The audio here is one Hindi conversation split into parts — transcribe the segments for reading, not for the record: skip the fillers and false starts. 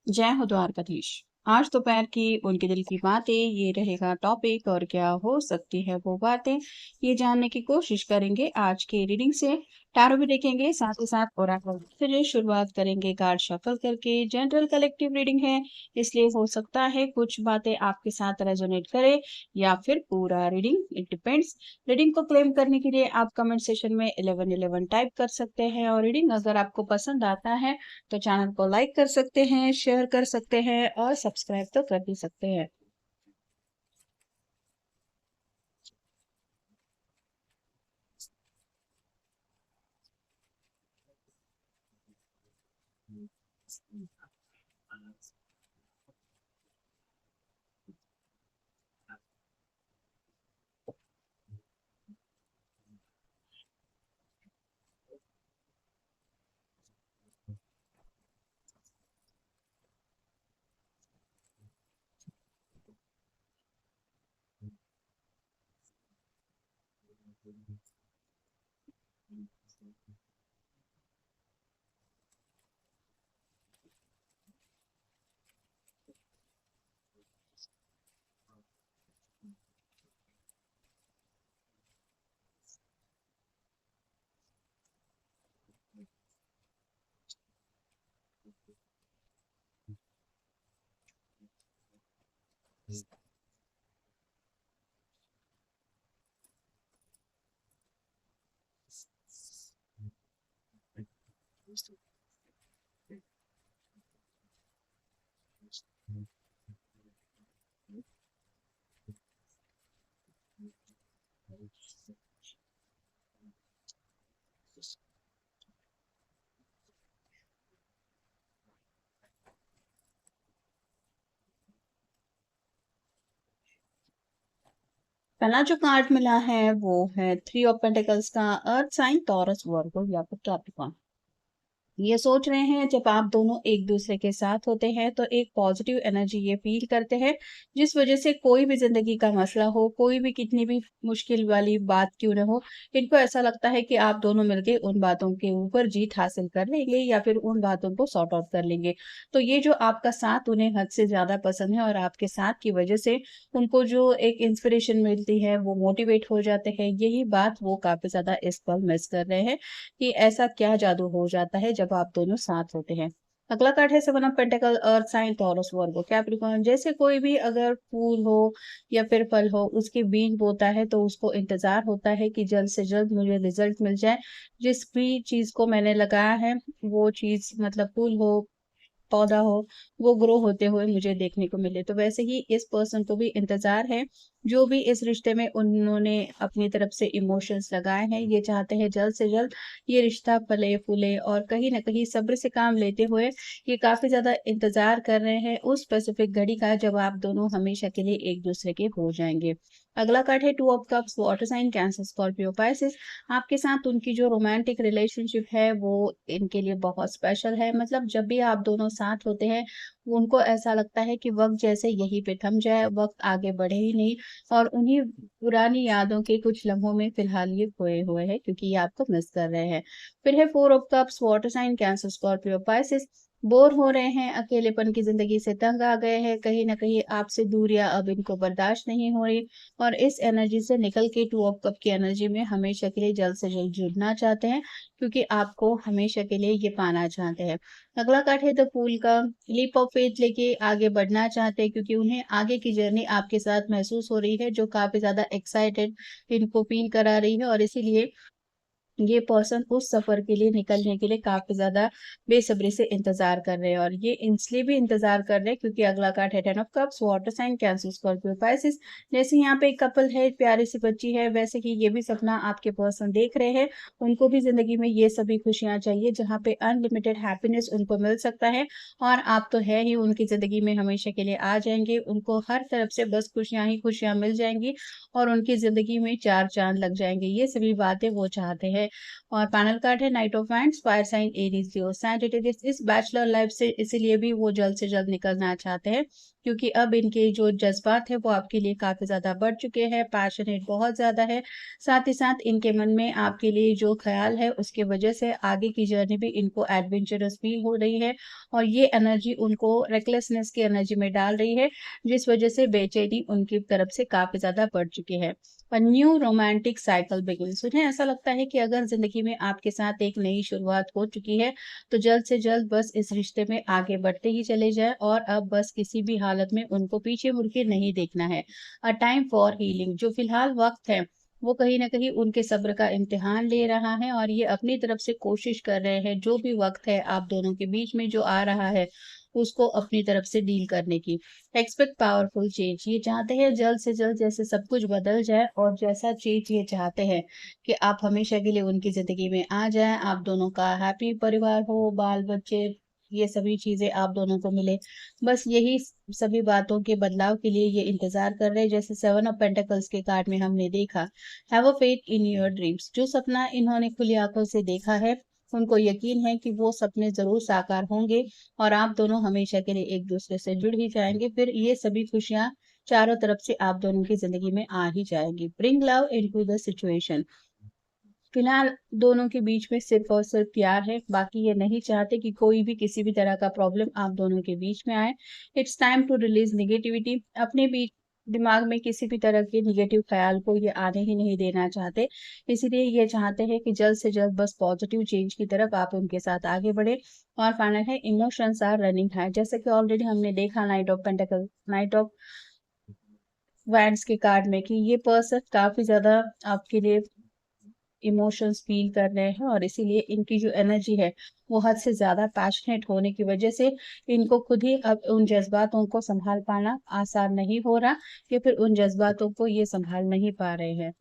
जय हो द्वारकाधीश। आज दोपहर की उनके दिल की बातें ये रहेगा टॉपिक और क्या हो सकती है वो बातें, ये जानने की कोशिश करेंगे आज की रीडिंग से। टैरो भी देखेंगे साथ ही साथ ओरेकल से शुरुआत करेंगे कार्ड शफल करके। जनरल कलेक्टिव रीडिंग है, इसलिए हो सकता है कुछ बातें आपके साथ रेजोनेट करे या फिर पूरा रीडिंग, इट डिपेंड्स। रीडिंग को क्लेम करने के लिए आप कमेंट सेशन में 1111 टाइप कर सकते हैं और रीडिंग अगर आपको पसंद आता है तो चैनल को लाइक कर सकते हैं, शेयर कर सकते हैं और सब्सक्राइब तो कर ही सकते हैं। पहला जो कार्ड मिला है वो है थ्री ऑफ पेंटिकल्स का, अर्थ साइन टॉरस वर्गो या फिर कैप्रिकॉर्न। ये सोच रहे हैं जब आप दोनों एक दूसरे के साथ होते हैं तो एक पॉजिटिव एनर्जी ये फील करते हैं, जिस वजह से कोई भी जिंदगी का मसला हो, कोई भी कितनी भी मुश्किल वाली बात क्यों न हो, इनको ऐसा लगता है कि आप दोनों मिलके उन बातों के ऊपर जीत हासिल कर लेंगे या फिर उन बातों को सॉर्ट आउट कर लेंगे। तो ये जो आपका साथ उन्हें हद से ज्यादा पसंद है और आपके साथ की वजह से उनको जो एक इंस्पिरेशन मिलती है वो मोटिवेट हो जाते हैं। यही बात वो काफी ज्यादा इस पल मिस कर रहे हैं कि ऐसा क्या जादू हो जाता है जब आप दोनों साथ होते हैं। अगला कार्ड है seven of pentacles, earth sign Taurus Virgo Capricorn. जैसे कोई भी अगर फूल हो या फिर फल हो उसके बीज बोता है तो उसको इंतजार होता है कि जल्द से जल्द मुझे रिजल्ट मिल जाए। जिस भी चीज को मैंने लगाया है वो चीज, मतलब फूल हो, पौधा हो, वो ग्रो होते हुए मुझे देखने को मिले। तो वैसे ही इस पर्सन को भी इंतजार है, जो भी इस रिश्ते में उन्होंने अपनी तरफ से इमोशंस लगाए हैं, ये चाहते हैं जल्द से जल्द ये रिश्ता फले फूले और कहीं ना कहीं सब्र से काम लेते हुए ये काफी ज्यादा इंतजार कर रहे हैं उस स्पेसिफिक घड़ी का जब आप दोनों हमेशा के लिए एक दूसरे के हो जाएंगे। अगला कार्ड है two of cups, water sign Cancer Scorpio Pisces. आपके साथ उनकी जो रोमांटिक रिलेशनशिप है वो इनके लिए बहुत स्पेशल है। मतलब जब भी आप दोनों साथ होते हैं उनको ऐसा लगता है कि वक्त जैसे यहीं पे थम जाए, वक्त आगे बढ़े ही नहीं और उन्हीं पुरानी यादों के कुछ लम्हों में फिलहाल ये खोए हुए हैं क्योंकि ये आपको मिस कर रहे हैं। फिर है four of cups, water sign Cancer Scorpio Pisces. Bore हो रहे हैं, अकेलेपन की जिंदगी से तंग आ गए हैं, कहीं ना कहीं आपसे दूरियां अब इनको बर्दाश्त नहीं हो रही और इस एनर्जी से निकल के टू ऑफ कप की एनर्जी में हमेशा के लिए जल्द से जल्द जुड़ना चाहते हैं क्योंकि आपको हमेशा के लिए ये पाना चाहते हैं। अगला कार्ड है द फूल का, लीप ऑफ फेथ लेके आगे बढ़ना चाहते हैं क्योंकि उन्हें आगे की जर्नी आपके साथ महसूस हो रही है जो काफी ज्यादा एक्साइटेड इनको फील करा रही है और इसीलिए ये पर्सन उस सफर के लिए निकलने के लिए काफी ज्यादा बेसब्री से इंतजार कर रहे हैं और ये इसलिए भी इंतजार कर रहे हैं क्योंकि अगला कार्ड है ten of cups, water sign Cancer Scorpio Pisces. जैसे यहाँ पे एक कपल है, प्यारी सी बच्ची है, वैसे ही ये भी सपना आपके पर्सन देख रहे हैं। उनको भी जिंदगी में ये सभी खुशियां चाहिए जहाँ पे अनलिमिटेड हैप्पीनेस उनको मिल सकता है और आप तो है ही उनकी जिंदगी में हमेशा के लिए आ जाएंगे। उनको हर तरफ से बस खुशियां ही खुशियां मिल जाएंगी और उनकी जिंदगी में चार चांद लग जाएंगे। ये सभी बातें वो चाहते हैं। और पैनल कार्ड है knight of wands, fire sign Aries Leo Sagittarius. इस बैचलर लाइफ से इसीलिए भी वो जल्द से जल्द निकलना चाहते हैं, क्योंकि अब इनके जो जज्बात है वो आपके लिए काफी ज्यादा बढ़ चुके हैं, पैशनेट बहुत ज्यादा है। साथ ही साथ इनके मन में आपके लिए जो ख्याल है उसके वजह से आगे की जर्नी भी इनको एडवेंचरस फील हो रही है, और ये एनर्जी उनको रेकलेसनेस की एनर्जी में डाल रही है, जिस वजह से बेचैनी उनकी तरफ से काफी ज्यादा बढ़ चुकी है। और न्यू रोमांटिक साइकिल बिगिंस। उन्हें ऐसा लगता है कि अगर जिंदगी में आपके साथ एक नई शुरुआत हो चुकी है तो जल्द से जल्द बस इस रिश्ते में आगे बढ़ते ही चले जाए, और अब बस किसी भी हालत में उनको पीछे मुड़ के नहीं देखना है। A time for healing. जो फिलहाल वक्त है वो कहीं ना कहीं उनके सब्र का इम्तिहान ले रहा है, और ये अपनी तरफ से कोशिश कर रहे हैं जो भी वक्त है आप दोनों के बीच में जो आ रहा है उसको अपनी तरफ से डील करने की। Expect powerful change. ये चाहते हैं जल्द से जल्द जैसे सब कुछ बदल जाए, और जैसा चेंज ये चाहते हैं कि आप हमेशा के लिए उनकी जिंदगी में आ जाए, आप दोनों का हैप्पी परिवार हो, बाल बच्चे, ये सभी चीजें आप दोनों को मिले। बस यही सभी बातों के बदलाव के लिए ये इंतजार कर रहे हैं। जैसे 7 ऑफ पेंटिकल्स के कार्ड में हमने देखा, have a faith in your dreams. जो सपना इन्होंने खुली आंखों से देखा है उनको यकीन है कि वो सपने जरूर साकार होंगे, और आप दोनों हमेशा के लिए एक दूसरे से जुड़ ही जाएंगे। फिर ये सभी खुशियां चारों तरफ से आप दोनों की जिंदगी में आ ही जाएंगी। Bring love into the situation. फिलहाल दोनों के बीच में सिर्फ और सिर्फ प्यार है, बाकी ये नहीं चाहते कि कोई भी किसी भी तरह का प्रॉब्लम आप दोनों के बीच में आए। It's time to release negativity. अपने बीच दिमाग में किसी भी तरह के निगेटिव ख्याल को ये आने ही नहीं देना चाहते, इसीलिए ये चाहते हैं कि जल्द से जल्द बस पॉजिटिव चेंज की तरफ आप उनके साथ आगे बढ़े। और फाइनल है इमोशंस आर रनिंग हाई। जैसे कि ऑलरेडी हमने देखा night of pentacle, night of wands के कार्ड में कि ये पर्सन काफी ज्यादा आपके लिए इमोशंस फील कर रहे हैं, और इसीलिए इनकी जो एनर्जी है वो हद से ज्यादा पैशनेट होने की वजह से इनको खुद ही अब उन जज्बातों को संभाल पाना आसान नहीं हो रहा, कि फिर उन जज्बातों को ये संभाल नहीं पा रहे हैं।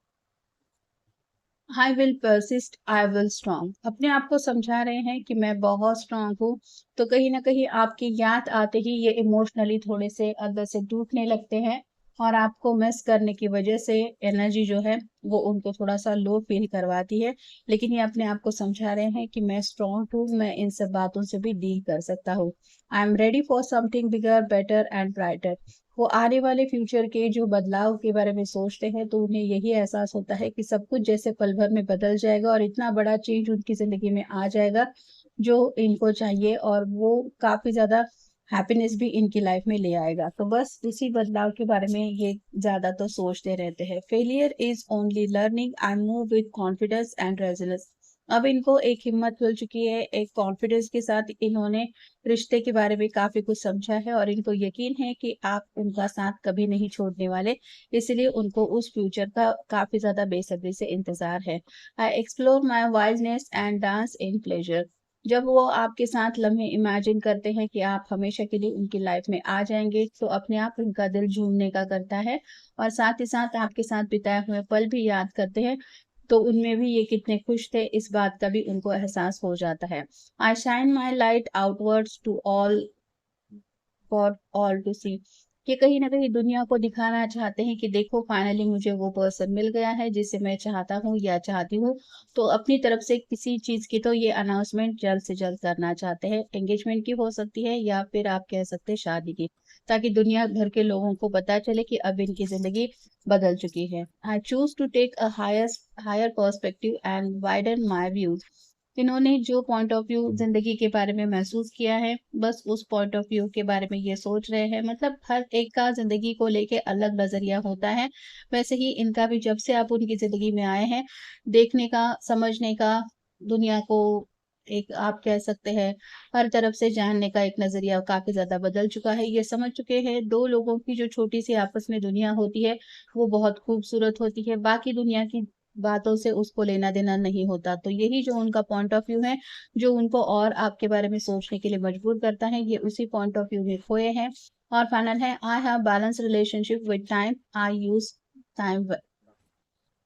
I will persist, I will strong. अपने आप को समझा रहे हैं कि मैं बहुत स्ट्रांग हूँ। तो कहीं ना कहीं आपकी याद आते ही ये इमोशनली थोड़े से अंदर से टूटने लगते हैं, और आपको मिस करने की वजह से एनर्जी जो है वो उनको थोड़ा सा लो फील करवाती है। लेकिन ये अपने आप को समझा रहे हैं कि मैं स्ट्रांग हूँ, मैं इन सब बातों से भी डील कर सकता हूँ। I am ready for something bigger, better and brighter. वो आने वाले फ्यूचर के जो बदलाव के बारे में सोचते हैं तो उन्हें यही एहसास होता है कि सब कुछ जैसे पल भर में बदल जाएगा, और इतना बड़ा चेंज उनकी जिंदगी में आ जाएगा जो इनको चाहिए, और वो काफी ज्यादा हैप्पीनेस भी इनकी लाइफ में ले आएगा। तो बस इसी बदलाव के बारे में ये ज्यादा तो सोचते रहते हैं। Failure is only learning, I move with confidence and resilience. अब इनको एक हिम्मत मिल चुकी है, एक कॉन्फिडेंस के साथ इन्होंने रिश्ते के बारे में काफी कुछ समझा है, और इनको यकीन है कि आप उनका साथ कभी नहीं छोड़ने वाले, इसलिए उनको उस फ्यूचर का काफी ज्यादा बेसब्री से इंतजार है। I explore my wildness and dance in pleasure. जब वो आपके साथ लम्हे इमेजिन करते हैं कि आप हमेशा के लिए उनकी लाइफ में आ जाएंगे, तो अपने आप उनका दिल झूमने का करता है, और साथ ही साथ आपके साथ बिताए हुए पल भी याद करते हैं, तो उनमें भी ये कितने खुश थे इस बात का भी उनको एहसास हो जाता है। I shine my light outwards to all, for all to see. ये कहीं ना कहीं दुनिया को दिखाना चाहते हैं कि देखो फाइनली मुझे वो पर्सन मिल गया है जिसे मैं चाहता हूँ या चाहती हूँ। तो अपनी तरफ से किसी चीज की तो ये अनाउंसमेंट जल्द से जल्द करना चाहते हैं। एंगेजमेंट की हो सकती है, या फिर आप कह सकते हैं शादी की, ताकि दुनिया भर के लोगों को पता चले कि अब इनकी जिंदगी बदल चुकी है। I choose to take a higher perspective and widen my views. इन्होंने जो पॉइंट ऑफ व्यू जिंदगी के बारे में महसूस किया है, बस उस पॉइंट ऑफ व्यू के बारे में ये सोच रहे हैं। मतलब हर एक का जिंदगी को लेके अलग नजरिया होता है, वैसे ही इनका भी जब से आप उनकी जिंदगी में आए हैं, देखने का, समझने का, दुनिया को एक आप कह सकते हैं हर तरफ से जानने का एक नजरिया काफी ज्यादा बदल चुका है। ये समझ चुके हैं दो लोगों की जो छोटी सी आपस में दुनिया होती है वो बहुत खूबसूरत होती है, बाकी दुनिया की बातों से उसको लेना देना नहीं होता। तो यही जो उनका पॉइंट ऑफ व्यू है, जो उनको और आपके बारे में सोचने के लिए मजबूर करता है, ये उसी पॉइंट ऑफ व्यू में खोए हैं। और फाइनल है, I have balance relationship with time, I use time.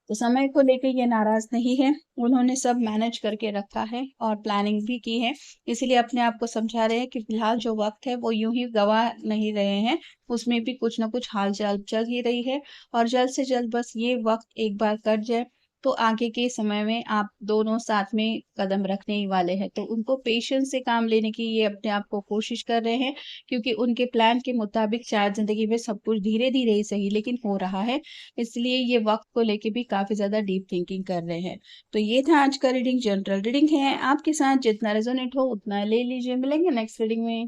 तो समय को लेकर ये नाराज नहीं है, उन्होंने सब मैनेज करके रखा है और प्लानिंग भी की है, इसीलिए अपने आप को समझा रहे हैं कि फिलहाल जो वक्त है वो यूं ही गवा नहीं रहे हैं, उसमें भी कुछ ना कुछ हाल चाल चल ही रही है, और जल्द से जल्द बस ये वक्त एक बार कट जाए, तो आगे के समय में आप दोनों साथ में कदम रखने ही वाले हैं। तो उनको पेशेंस से काम लेने की ये अपने आप को कोशिश कर रहे हैं, क्योंकि उनके प्लान के मुताबिक शायद ज़िंदगी में सब कुछ धीरे-धीरे ही सही लेकिन हो रहा है। इसलिए ये वक़्त को लेके भी काफ़ी ज़्यादा डीप थिंकिंग कर रहे हैं। तो ये था आज का रीडिंग, जनरल रीडिंग है। आपके साथ जितना रेज़ोनेट हो उतना ले लीजिए। मिलेंगे नेक्स्ट रीडिंग में।